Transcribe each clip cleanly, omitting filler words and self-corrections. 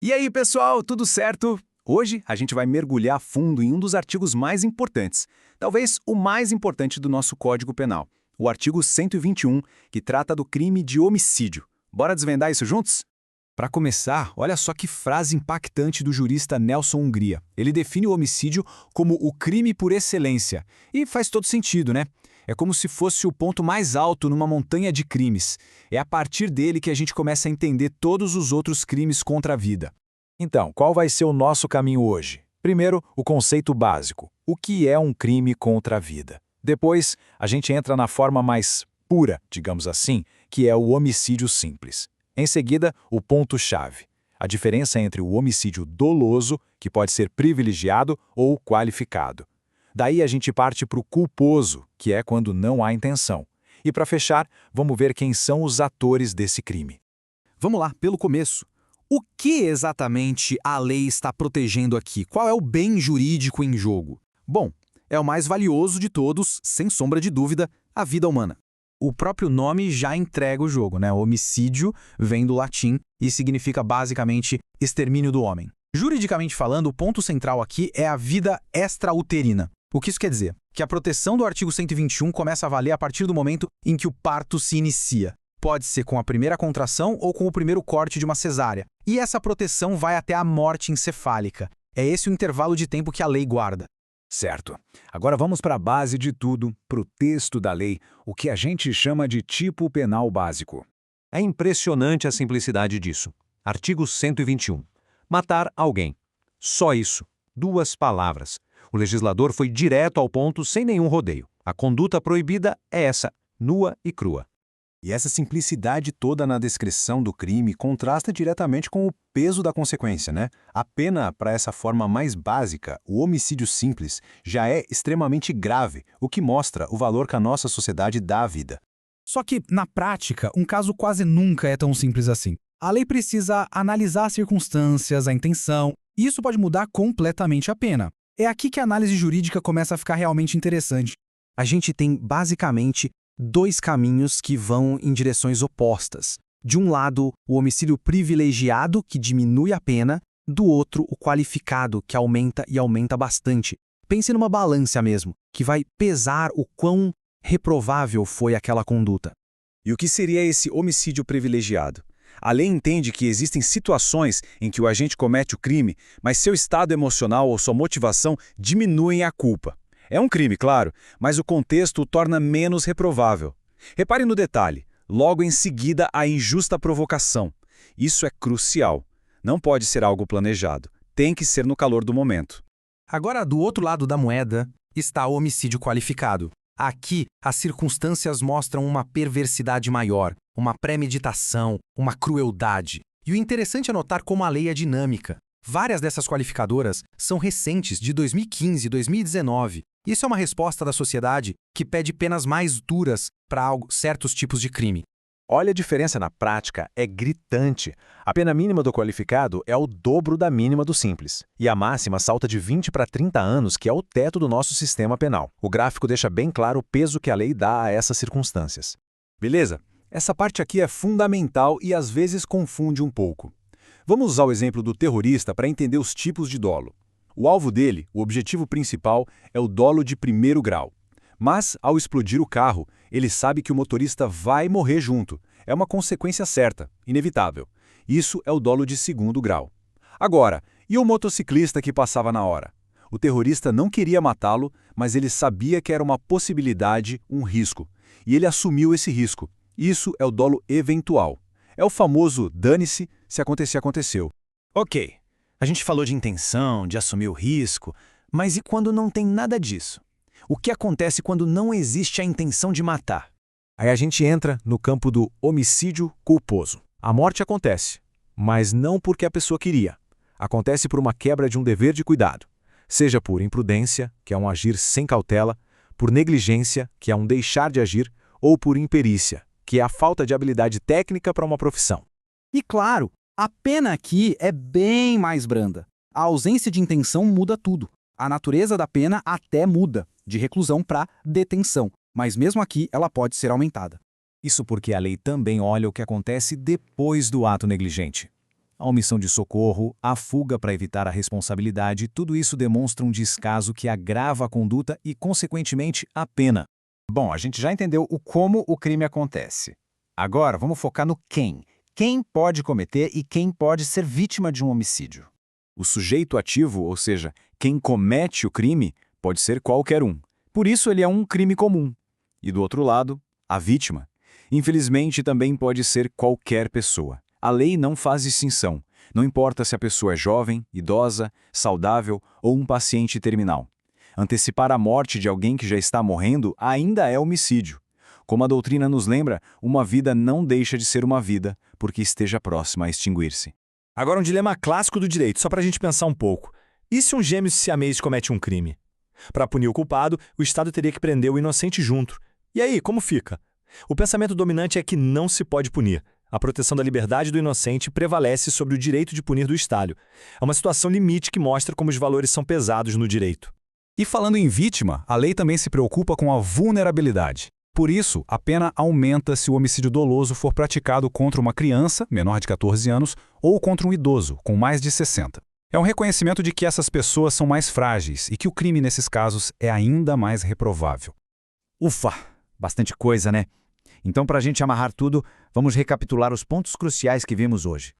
E aí, pessoal, tudo certo? Hoje a gente vai mergulhar a fundo em um dos artigos mais importantes, talvez o mais importante do nosso Código Penal, o artigo 121, que trata do crime de homicídio. Bora desvendar isso juntos? Para começar, olha só que frase impactante do jurista Nelson Hungria. Ele define o homicídio como o crime por excelência. E faz todo sentido, né? É como se fosse o ponto mais alto numa montanha de crimes. É a partir dele que a gente começa a entender todos os outros crimes contra a vida. Então, qual vai ser o nosso caminho hoje? Primeiro, o conceito básico. O que é um crime contra a vida? Depois, a gente entra na forma mais pura, digamos assim, que é o homicídio simples. Em seguida, o ponto-chave. A diferença entre o homicídio doloso, que pode ser privilegiado ou qualificado. Daí a gente parte para o culposo, que é quando não há intenção. E para fechar, vamos ver quem são os atores desse crime. Vamos lá, pelo começo. O que exatamente a lei está protegendo aqui? Qual é o bem jurídico em jogo? Bom, é o mais valioso de todos, sem sombra de dúvida, a vida humana. O próprio nome já entrega o jogo, né? Homicídio vem do latim e significa basicamente extermínio do homem. Juridicamente falando, o ponto central aqui é a vida extrauterina. O que isso quer dizer? Que a proteção do artigo 121 começa a valer a partir do momento em que o parto se inicia. Pode ser com a primeira contração ou com o primeiro corte de uma cesárea. E essa proteção vai até a morte encefálica. É esse o intervalo de tempo que a lei guarda. Certo. Agora vamos para a base de tudo, para o texto da lei, o que a gente chama de tipo penal básico. É impressionante a simplicidade disso. Artigo 121. Matar alguém. Só isso. 2 palavras. O legislador foi direto ao ponto sem nenhum rodeio. A conduta proibida é essa, nua e crua. E essa simplicidade toda na descrição do crime contrasta diretamente com o peso da consequência, né? A pena para essa forma mais básica, o homicídio simples, já é extremamente grave, o que mostra o valor que a nossa sociedade dá à vida. Só que, na prática, um caso quase nunca é tão simples assim. A lei precisa analisar as circunstâncias, a intenção, e isso pode mudar completamente a pena. É aqui que a análise jurídica começa a ficar realmente interessante. A gente tem, basicamente, 2 caminhos que vão em direções opostas. De um lado, o homicídio privilegiado, que diminui a pena, do outro, o qualificado, que aumenta e aumenta bastante. Pense numa balança mesmo, que vai pesar o quão reprovável foi aquela conduta. E o que seria esse homicídio privilegiado? A lei entende que existem situações em que o agente comete o crime, mas seu estado emocional ou sua motivação diminuem a culpa. É um crime, claro, mas o contexto o torna menos reprovável. Repare no detalhe, logo em seguida a injusta provocação. Isso é crucial. Não pode ser algo planejado. Tem que ser no calor do momento. Agora, do outro lado da moeda, está o homicídio qualificado. Aqui, as circunstâncias mostram uma perversidade maior, uma premeditação, uma crueldade. E o interessante é notar como a lei é dinâmica. Várias dessas qualificadoras são recentes, de 2015 e 2019. Isso é uma resposta da sociedade que pede penas mais duras para certos tipos de crime. Olha a diferença na prática, é gritante. A pena mínima do qualificado é o dobro da mínima do simples. E a máxima salta de 20 para 30 anos, que é o teto do nosso sistema penal. O gráfico deixa bem claro o peso que a lei dá a essas circunstâncias. Beleza? Essa parte aqui é fundamental e às vezes confunde um pouco. Vamos usar o exemplo do terrorista para entender os tipos de dolo. O alvo dele, o objetivo principal, é o dolo de primeiro grau. Mas, ao explodir o carro, ele sabe que o motorista vai morrer junto. É uma consequência certa, inevitável. Isso é o dolo de segundo grau. Agora, e o motociclista que passava na hora? O terrorista não queria matá-lo, mas ele sabia que era uma possibilidade, um risco. E ele assumiu esse risco. Isso é o dolo eventual. É o famoso dane-se, se acontecer, aconteceu. Ok, a gente falou de intenção, de assumir o risco, mas e quando não tem nada disso? O que acontece quando não existe a intenção de matar? Aí a gente entra no campo do homicídio culposo. A morte acontece, mas não porque a pessoa queria. Acontece por uma quebra de um dever de cuidado. Seja por imprudência, que é um agir sem cautela, por negligência, que é um deixar de agir, ou por imperícia, que é a falta de habilidade técnica para uma profissão. E claro, a pena aqui é bem mais branda. A ausência de intenção muda tudo. A natureza da pena até muda, de reclusão para detenção, mas mesmo aqui ela pode ser aumentada. Isso porque a lei também olha o que acontece depois do ato negligente. A omissão de socorro, a fuga para evitar a responsabilidade, tudo isso demonstra um descaso que agrava a conduta e, consequentemente, a pena. Bom, a gente já entendeu o como o crime acontece. Agora, vamos focar no quem. Quem pode cometer e quem pode ser vítima de um homicídio. O sujeito ativo, ou seja, quem comete o crime, pode ser qualquer um. Por isso ele é um crime comum. E do outro lado, a vítima. Infelizmente, também pode ser qualquer pessoa. A lei não faz distinção. Não importa se a pessoa é jovem, idosa, saudável ou um paciente terminal. Antecipar a morte de alguém que já está morrendo ainda é homicídio. Como a doutrina nos lembra, uma vida não deixa de ser uma vida porque esteja próxima a extinguir-se. Agora um dilema clássico do direito, só para a gente pensar um pouco. E se um gêmeo siamês comete um crime? Para punir o culpado, o Estado teria que prender o inocente junto. E aí, como fica? O pensamento dominante é que não se pode punir. A proteção da liberdade do inocente prevalece sobre o direito de punir do Estado. É uma situação limite que mostra como os valores são pesados no direito. E falando em vítima, a lei também se preocupa com a vulnerabilidade. Por isso, a pena aumenta se o homicídio doloso for praticado contra uma criança, menor de 14 anos, ou contra um idoso, com mais de 60. É um reconhecimento de que essas pessoas são mais frágeis e que o crime nesses casos é ainda mais reprovável. Ufa! Bastante coisa, né? Então, para a gente amarrar tudo, vamos recapitular os pontos cruciais que vimos hoje.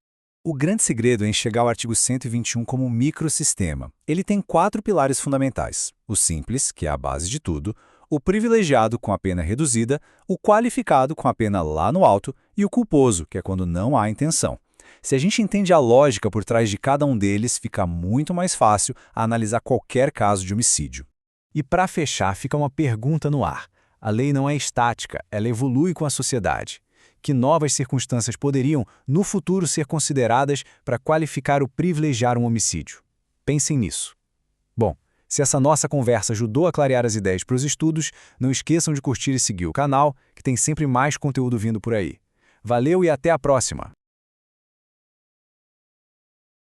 O grande segredo é enxergar o artigo 121 como um microsistema. Ele tem 4 pilares fundamentais. O simples, que é a base de tudo, o privilegiado com a pena reduzida, o qualificado com a pena lá no alto e o culposo, que é quando não há intenção. Se a gente entende a lógica por trás de cada um deles, fica muito mais fácil a analisar qualquer caso de homicídio. E para fechar, fica uma pergunta no ar. A lei não é estática, ela evolui com a sociedade. Que novas circunstâncias poderiam, no futuro, ser consideradas para qualificar ou privilegiar um homicídio? Pensem nisso. Bom, se essa nossa conversa ajudou a clarear as ideias para os estudos, não esqueçam de curtir e seguir o canal, que tem sempre mais conteúdo vindo por aí. Valeu e até a próxima!